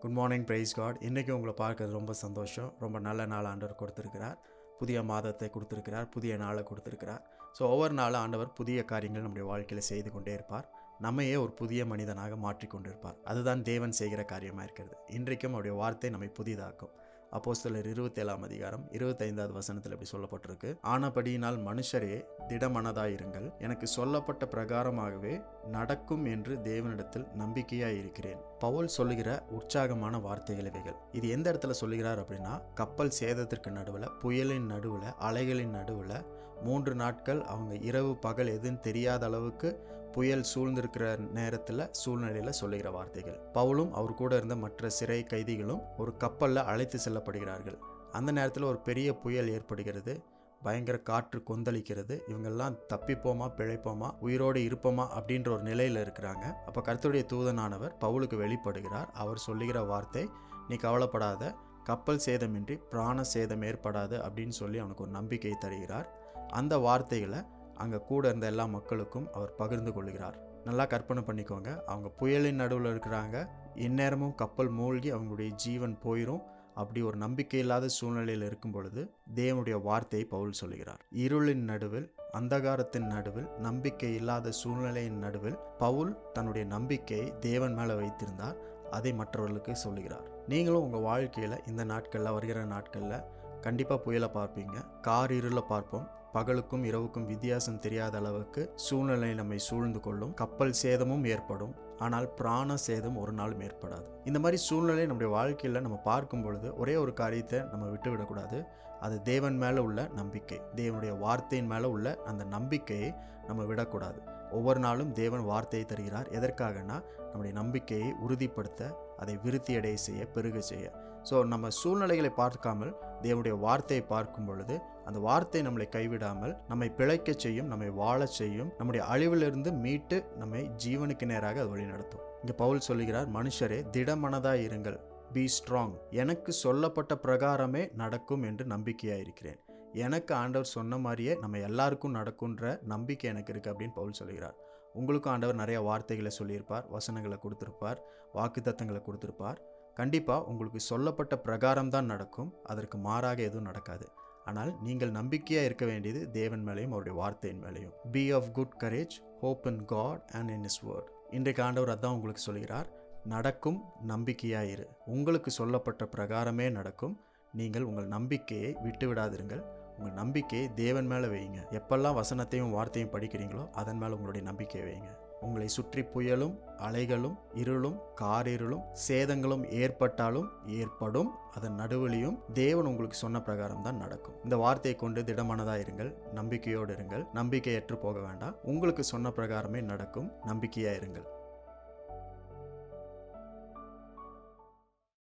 Good morning, price God. இன்றைக்கி உங்களை பார்க்கறது ரொம்ப சந்தோஷம். ரொம்ப நல்ல நாள் ஆண்டவர் கொடுத்துருக்கிறார். புதிய மாதத்தை கொடுத்துருக்கிறார், புதிய நாளை கொடுத்துருக்கிறார். ஸோ ஒவ்வொரு நாளும் ஆண்டவர் புதிய காரியங்கள் நம்முடைய வாழ்க்கையில் செய்து கொண்டே இருப்பார். நம்மையே ஒரு புதிய மனிதனாக மாற்றிக்கொண்டிருப்பார். அதுதான் தேவன் செய்கிற காரியமாக இருக்கிறது. இன்றைக்கும் அவருடைய வார்த்தை நம்மை புதிதாக்கும். அப்போஸ்தலர் 27 அதிகாரம் 25வது வசனத்தில் இப்படி சொல்லப்பட்டிருக்கு. ஆனபடியினால் மனுஷரே திடமனதாயிருங்கள், எனக்கு சொல்லப்பட்ட பிரகாரமாகவே நடக்கும் என்று தேவனிடத்தில் நம்பிக்கையாய் இருக்கிறேன். பவுல் சொல்லுகிற உற்சாகமான வார்த்தைகள் இவைகள். இது எந்த இடத்துல சொல்லுகிறார் அப்படின்னா, கப்பல் சேதத்திற்கு நடுவில், புயலின் நடுவில், அலைகளின் நடுவில் 3 நாட்கள் அவங்க இரவு பகல் எதுன்னு தெரியாத அளவுக்கு புயல் சூழ்ந்திருக்கிற நேரத்தில் சூழ்நிலையில் சொல்லுகிற வார்த்தைகள். பவுலும் அவர் கூட இருந்த மற்ற சிறை கைதிகளும் ஒரு கப்பலில் அழைத்து செல்லப்படுகிறார்கள். அந்த நேரத்தில் ஒரு பெரிய புயல் ஏற்படுகிறது. பயங்கர காற்று கொந்தளிக்கிறது. இவங்கெல்லாம் தப்பிப்போமா பிழைப்போமா உயிரோடு இருப்போமா அப்படின்ற ஒரு நிலையில் இருக்கிறாங்க. அப்போ கர்த்தருடைய தூதனானவர் பவுலுக்கு வெளிப்படுகிறார். அவர் சொல்லுகிற வார்த்தை, நீ கவலைப்படாத, கப்பல் சேதமின்றி பிராண சேதம் ஏற்படாது அப்படின்னு சொல்லி அவனுக்கு ஒரு நம்பிக்கை தருகிறார். அந்த வார்த்தைகளை அங்கே கூட இருந்த எல்லா மக்களுக்கும் அவர் பகிர்ந்து கொள்கிறார். நல்லா கற்பனை பண்ணிக்கோங்க, அவங்க புயலின் நடுவில் இருக்கிறாங்க. இந்நேரமும் கப்பல் மூழ்கி அவங்களுடைய ஜீவன் போயிடும். அப்படி ஒரு நம்பிக்கை இல்லாத சூழ்நிலையில் இருக்கும் பொழுது தேவனுடைய வார்த்தையை பவுல் சொல்கிறார். இருளின் நடுவில், அந்தகாரத்தின் நடுவில், நம்பிக்கை இல்லாத சூழ்நிலையின் நடுவில் பவுல் தன்னுடைய நம்பிக்கையை தேவன் மேலே வைத்திருந்தார். அதை மற்றவர்களுக்கு சொல்லுகிறார். நீங்களும் உங்கள் வாழ்க்கையில் இந்த நாட்களில், வருகிற நாட்களில் கண்டிப்பாக புயலை பார்ப்பீங்க. கார் இருளை பார்ப்போம். பகலுக்கும் இரவுக்கும் வித்தியாசம் தெரியாத அளவுக்கு சூழ்நிலை நம்மை சூழ்ந்து கொள்ளும். கப்பல் சேதமும் ஏற்படும், ஆனால் பிராண சேதம் ஒரு நாளும் ஏற்படாது. இந்த மாதிரி சூழ்நிலை நம்முடைய வாழ்க்கையில் நம்ம பார்க்கும் பொழுது ஒரே ஒரு காரியத்தை நம்ம விட்டு விடக்கூடாது. அது தேவன் மேலே உள்ள நம்பிக்கை, தேவனுடைய வார்த்தையின் மேலே உள்ள அந்த நம்பிக்கையை நம்ம விடக்கூடாது. ஒவ்வொரு நாளும் தேவன் வார்த்தையை தருகிறார். எதற்காகனா, நம்முடைய நம்பிக்கையை உறுதிப்படுத்த, அதை விருத்தியடைய செய்ய, பெருக செய்ய. ஸோ நம்ம சூழ்நிலைகளை பார்க்காமல் தேவனுடைய வார்த்தையை பார்க்கும் பொழுது அந்த வார்த்தை நம்மளை கைவிடாமல் நம்மை பிழைக்க செய்யும், நம்மை வாழச் செய்யும், நம்முடைய அழிவிலிருந்து மீட்டு நம்மை ஜீவனுக்கு நேராக அது வழி நடத்தும். இங்கே பவுல் சொல்லுகிறார், மனுஷரே திடமனதாய் இருங்கள், பி ஸ்ட்ராங், எனக்கு சொல்லப்பட்ட பிரகாரமே நடக்கும் என்று நம்பிக்கையாயிருக்கிறேன். எனக்கு ஆண்டவர் சொன்ன மாதிரியே நம்ம எல்லாருக்கும் நடக்குன்ற நம்பிக்கை எனக்கு இருக்குது அப்படின்னு பவுல் சொல்லுகிறார். உங்களுக்கும் ஆண்டவர் நிறைய வார்த்தைகளை சொல்லியிருப்பார், வசனங்களை கொடுத்துருப்பார், வாக்குத்தத்தங்களை கொடுத்துருப்பார். கண்டிப்பாக உங்களுக்கு சொல்லப்பட்ட பிரகாரம் தான் நடக்கும், அதற்கு மாறாக எதுவும் நடக்காது. ஆனால் நீங்கள் நம்பிக்கையாக இருக்க வேண்டியது தேவன் மேலேயும் அவருடைய வார்த்தையின் மேலேயும். Be of good courage, hope in God and in his word. இன்றைக்கு ஆண்டவர் அதான் உங்களுக்கு சொல்கிறார், நடக்கும், நம்பிக்கையாயிரு. உங்களுக்கு சொல்லப்பட்ட பிரகாரமே நடக்கும். நீங்கள் உங்கள் நம்பிக்கையை விட்டு விடாதிருங்கள். உங்கள் நம்பிக்கையை தேவன் மேலே வையுங்க. எப்பெல்லாம் வசனத்தையும் வார்த்தையும் படிக்கிறீங்களோ அதன் மேலே உங்களுடைய நம்பிக்கையை வையுங்க. உங்களை சுற்றி புயலும், அலைகளும், இருளும், காரிருளும், சேதங்களும் ஏற்பட்டாலும் ஏற்படும். அதன் நடுவிலையும் தேவன் உங்களுக்கு சொன்ன பிரகாரம் தான் நடக்கும். இந்த வார்த்தையை கொண்டு திடமானதாக இருங்கள், நம்பிக்கையோடு இருங்கள். நம்பிக்கையற்று போக வேண்டாம். உங்களுக்கு சொன்ன பிரகாரமே நடக்கும். நம்பிக்கையாக இருங்கள்.